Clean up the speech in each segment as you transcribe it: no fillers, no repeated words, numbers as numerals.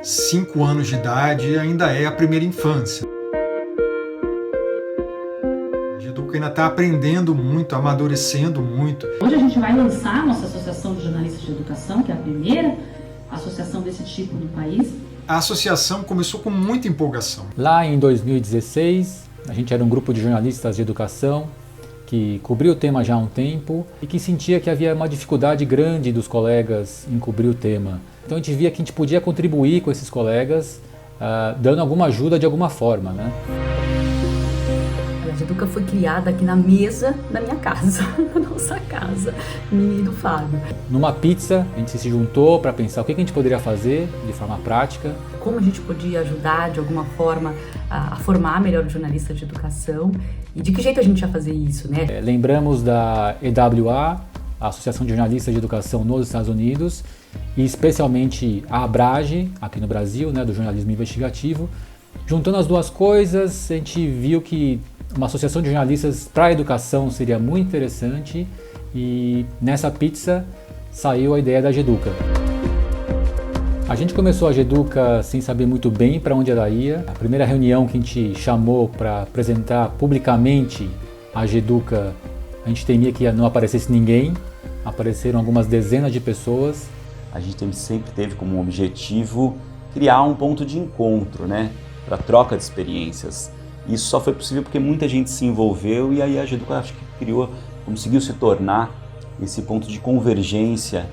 5 anos de idade ainda é a primeira infância. A Geduca ainda está aprendendo muito, amadurecendo muito. Hoje a gente vai lançar a nossa Associação de Jornalistas de Educação, que é a primeira associação desse tipo no país. A associação começou com muita empolgação. Lá em 2016, a gente era um grupo de jornalistas de educação que cobriu o tema já há um tempo e que sentia que havia uma dificuldade grande dos colegas em cobrir o tema. Então a gente via que a gente podia contribuir com esses colegas, dando alguma ajuda de alguma forma, né? A Geduca foi criada aqui na mesa da minha casa, na nossa casa, minha e do Fábio. Numa pizza, a gente se juntou para pensar o que a gente poderia fazer de forma prática. Como a gente podia ajudar de alguma forma a formar melhor o jornalista de educação e de que jeito a gente ia fazer isso, né? Lembramos da EWA, a Associação de Jornalistas de Educação nos Estados Unidos, e especialmente a Abrage, aqui no Brasil, né, do jornalismo investigativo. Juntando as duas coisas, a gente viu que uma associação de jornalistas para a educação seria muito interessante e nessa pizza saiu a ideia da Geduca. A gente começou a Geduca sem saber muito bem para onde ela ia. A primeira reunião que a gente chamou para apresentar publicamente a Geduca, a gente temia que não aparecesse ninguém, apareceram algumas dezenas de pessoas. A gente sempre teve como objetivo criar um ponto de encontro, né, para troca de experiências. Isso só foi possível porque muita gente se envolveu e aí a Geduca acho que conseguiu se tornar esse ponto de convergência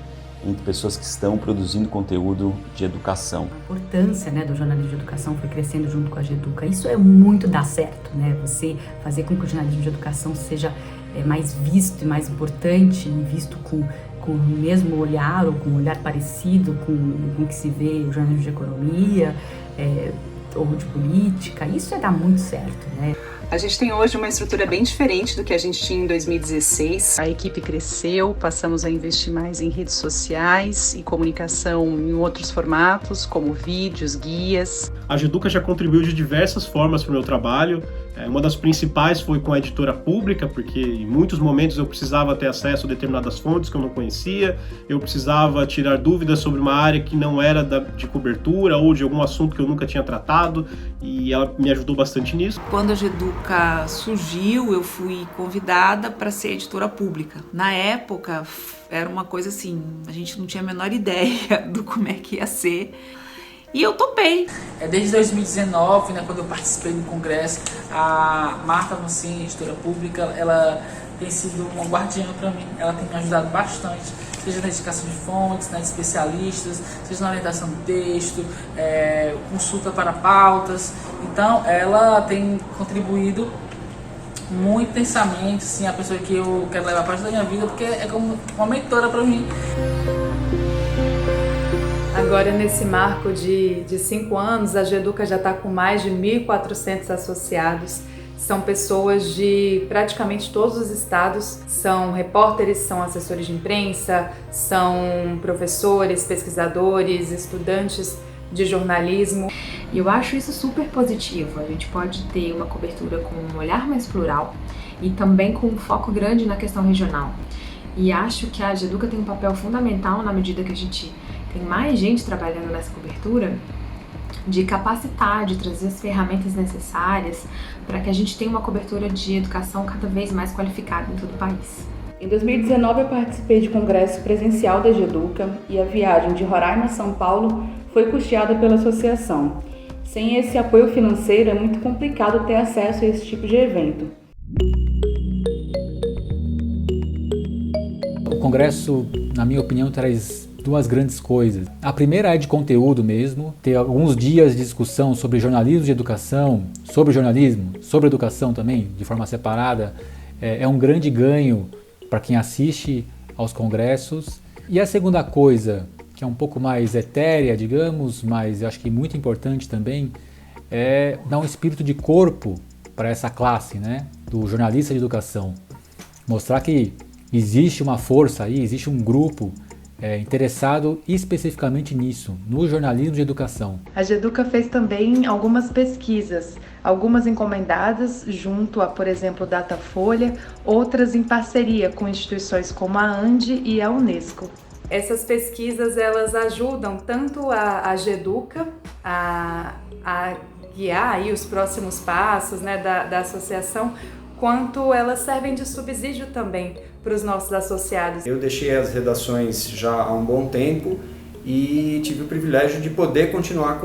entre pessoas que estão produzindo conteúdo de educação. A importância, né, do jornalismo de educação foi crescendo junto com a Geduca. Isso é muito dar certo, né? Você fazer com que o jornalismo de educação seja mais visto e mais importante, e visto com o mesmo olhar ou com um olhar parecido com o que se vê o jornalismo de economia ou de política. Isso é dar muito certo, né? A gente tem hoje uma estrutura bem diferente do que a gente tinha em 2016. A equipe cresceu, passamos a investir mais em redes sociais e comunicação em outros formatos, como vídeos, guias. A Geduca já contribuiu de diversas formas para o meu trabalho. Uma das principais foi com a editora pública, porque em muitos momentos eu precisava ter acesso a determinadas fontes que eu não conhecia, eu precisava tirar dúvidas sobre uma área que não era de cobertura ou de algum assunto que eu nunca tinha tratado, e ela me ajudou bastante nisso. Quando a Geduca surgiu, eu fui convidada para ser editora pública. Na época, era uma coisa assim, a gente não tinha a menor ideia do como é que ia ser. E eu topei. Desde 2019, né, quando eu participei do congresso, a Marta Mancini, editora pública, ela tem sido uma guardiã para mim. Ela tem me ajudado bastante, seja na indicação de fontes, nas especialistas, seja na orientação do texto, consulta para pautas. Então, ela tem contribuído muito intensamente, assim, a pessoa que eu quero levar parte da minha vida, porque é como uma mentora para mim. Agora, nesse marco de 5 anos, a Geduca já está com mais de 1.400 associados. São pessoas de praticamente todos os estados, são repórteres, são assessores de imprensa, são professores, pesquisadores, estudantes de jornalismo. E eu acho isso super positivo. A gente pode ter uma cobertura com um olhar mais plural e também com um foco grande na questão regional. E acho que a Geduca tem um papel fundamental na medida que a gente tem mais gente trabalhando nessa cobertura, de capacitar, de trazer as ferramentas necessárias para que a gente tenha uma cobertura de educação cada vez mais qualificada em todo o país. Em 2019 eu participei de congresso presencial da Geduca e a viagem de Roraima a São Paulo foi custeada pela associação. Sem esse apoio financeiro é muito complicado ter acesso a esse tipo de evento. O congresso, na minha opinião, traz duas grandes coisas. A primeira é de conteúdo mesmo, ter alguns dias de discussão sobre jornalismo de educação, sobre jornalismo, sobre educação também, de forma separada, é um grande ganho para quem assiste aos congressos. E a segunda coisa, que é um pouco mais etérea, digamos, mas eu acho que muito importante também, é dar um espírito de corpo para essa classe, né, do jornalista de educação. Mostrar que existe uma força aí, existe um grupo interessado especificamente nisso, no jornalismo de educação. A Geduca fez também algumas pesquisas, algumas encomendadas junto a, por exemplo, Datafolha, outras em parceria com instituições como a ANDI e a Unesco. Essas pesquisas, elas ajudam tanto a Geduca a guiar aí os próximos passos, né, da associação, quanto elas servem de subsídio também para os nossos associados. Eu deixei as redações já há um bom tempo e tive o privilégio de poder continuar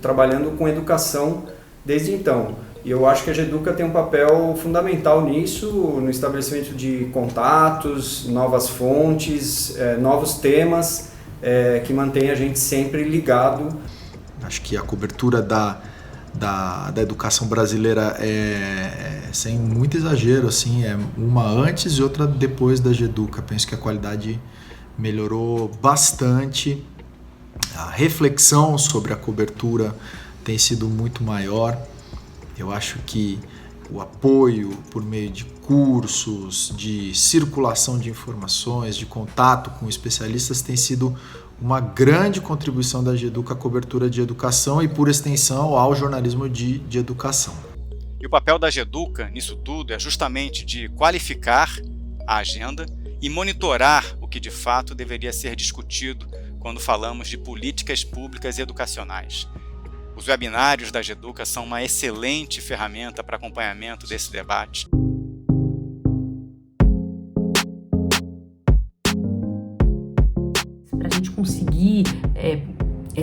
trabalhando com educação desde então. E eu acho que a Geduca tem um papel fundamental nisso, no estabelecimento de contatos, novas fontes, novos temas que mantém a gente sempre ligado. Acho que a cobertura da educação brasileira sem muito exagero, assim, é uma antes e outra depois da Geduca. Penso que a qualidade melhorou bastante, a reflexão sobre a cobertura tem sido muito maior. Eu acho que o apoio por meio de cursos, de circulação de informações, de contato com especialistas tem sido uma grande contribuição da Geduca à cobertura de educação e, por extensão, ao jornalismo de educação. E o papel da Geduca nisso tudo é justamente de qualificar a agenda e monitorar o que de fato deveria ser discutido quando falamos de políticas públicas e educacionais. Os webinários da Geduca são uma excelente ferramenta para acompanhamento desse debate. Para a gente conseguir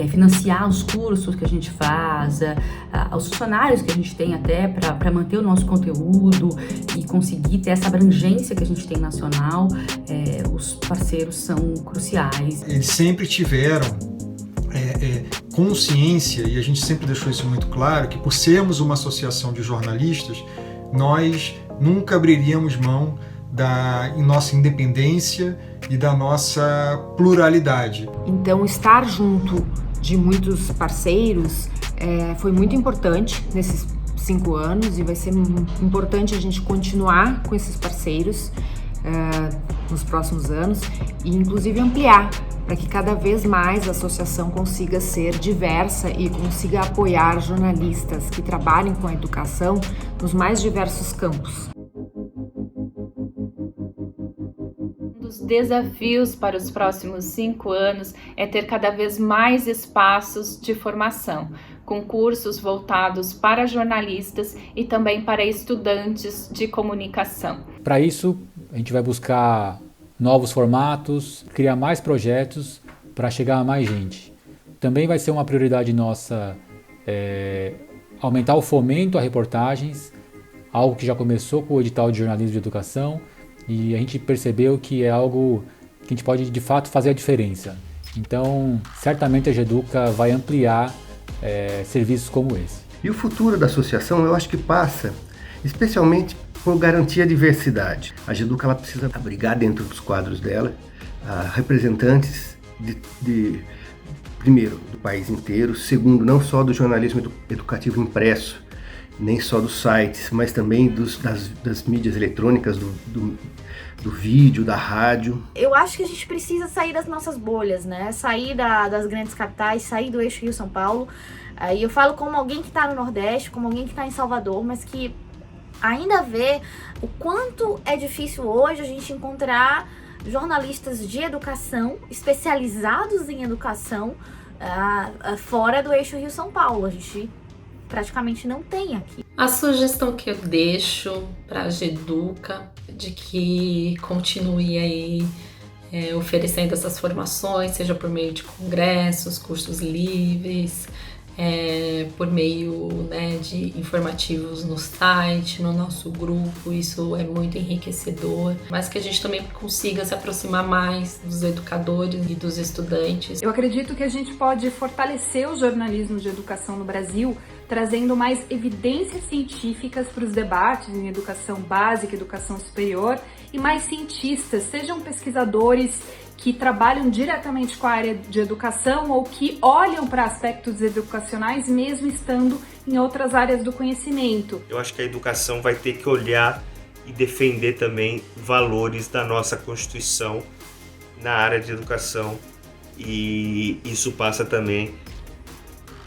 financiar os cursos que a gente faz, os funcionários que a gente tem até para manter o nosso conteúdo e conseguir ter essa abrangência que a gente tem nacional, os parceiros são cruciais. Eles sempre tiveram consciência, e a gente sempre deixou isso muito claro, que por sermos uma associação de jornalistas, nós nunca abriríamos mão da nossa independência e da nossa pluralidade. Então, estar junto de muitos parceiros foi muito importante nesses 5 anos e vai ser importante a gente continuar com esses parceiros nos próximos anos e inclusive ampliar para que cada vez mais a associação consiga ser diversa e consiga apoiar jornalistas que trabalhem com a educação nos mais diversos campos. Um dos desafios para os próximos 5 anos é ter cada vez mais espaços de formação, com cursos voltados para jornalistas e também para estudantes de comunicação. Para isso, a gente vai buscar novos formatos, criar mais projetos para chegar a mais gente. Também vai ser uma prioridade nossa aumentar o fomento a reportagens, algo que já começou com o edital de jornalismo de educação e a gente percebeu que é algo que a gente pode de fato fazer a diferença. Então, certamente a Geduca vai ampliar serviços como esse. E o futuro da associação eu acho que passa especialmente por garantir a diversidade. A Geduca ela precisa abrigar dentro dos quadros dela representantes primeiro, do país inteiro, segundo, não só do jornalismo educativo impresso, nem só dos sites, mas também das mídias eletrônicas, do vídeo, da rádio. Eu acho que a gente precisa sair das nossas bolhas, né? Sair das grandes capitais, sair do eixo Rio-São Paulo. Aí eu falo como alguém que está no Nordeste, como alguém que está em Salvador, mas que ainda vê o quanto é difícil hoje a gente encontrar jornalistas de educação, especializados em educação, fora do eixo Rio-São Paulo. A gente praticamente não tem aqui. A sugestão que eu deixo para a Geduca de que continue aí oferecendo essas formações, seja por meio de congressos, cursos livres, por meio de informativos no site, no nosso grupo, isso é muito enriquecedor, mas que a gente também consiga se aproximar mais dos educadores e dos estudantes. Eu acredito que a gente pode fortalecer o jornalismo de educação no Brasil, trazendo mais evidências científicas para os debates em educação básica, educação superior, e mais cientistas, sejam pesquisadores que trabalham diretamente com a área de educação ou que olham para aspectos educacionais mesmo estando em outras áreas do conhecimento. Eu acho que a educação vai ter que olhar e defender também valores da nossa Constituição na área de educação, e isso passa também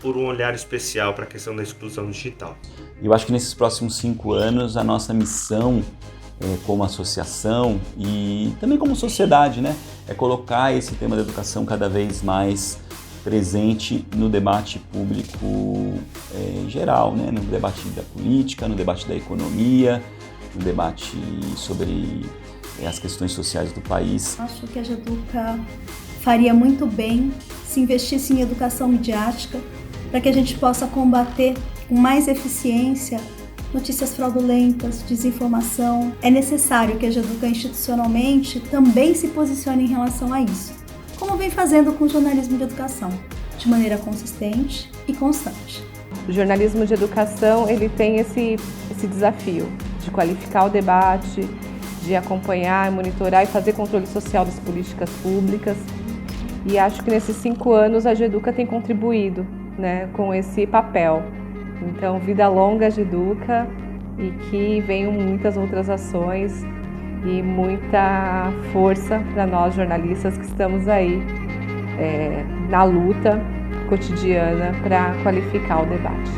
por um olhar especial para a questão da exclusão digital. Eu acho que nesses próximos 5 anos a nossa missão como associação e também como sociedade, é colocar esse tema da educação cada vez mais presente no debate público geral, né? No debate da política, no debate da economia, no debate sobre as questões sociais do país. Acho que a Geduca faria muito bem se investisse em educação midiática para que a gente possa combater com mais eficiência notícias fraudulentas, desinformação. É necessário que a Geduca institucionalmente também se posicione em relação a isso, como vem fazendo com o jornalismo de educação, de maneira consistente e constante. O jornalismo de educação ele tem esse desafio de qualificar o debate, de acompanhar, monitorar e fazer controle social das políticas públicas. E acho que nesses 5 anos a Geduca tem contribuído, né, com esse papel. Então, vida longa Geduca e que venham muitas outras ações e muita força para nós jornalistas que estamos aí na luta cotidiana para qualificar o debate.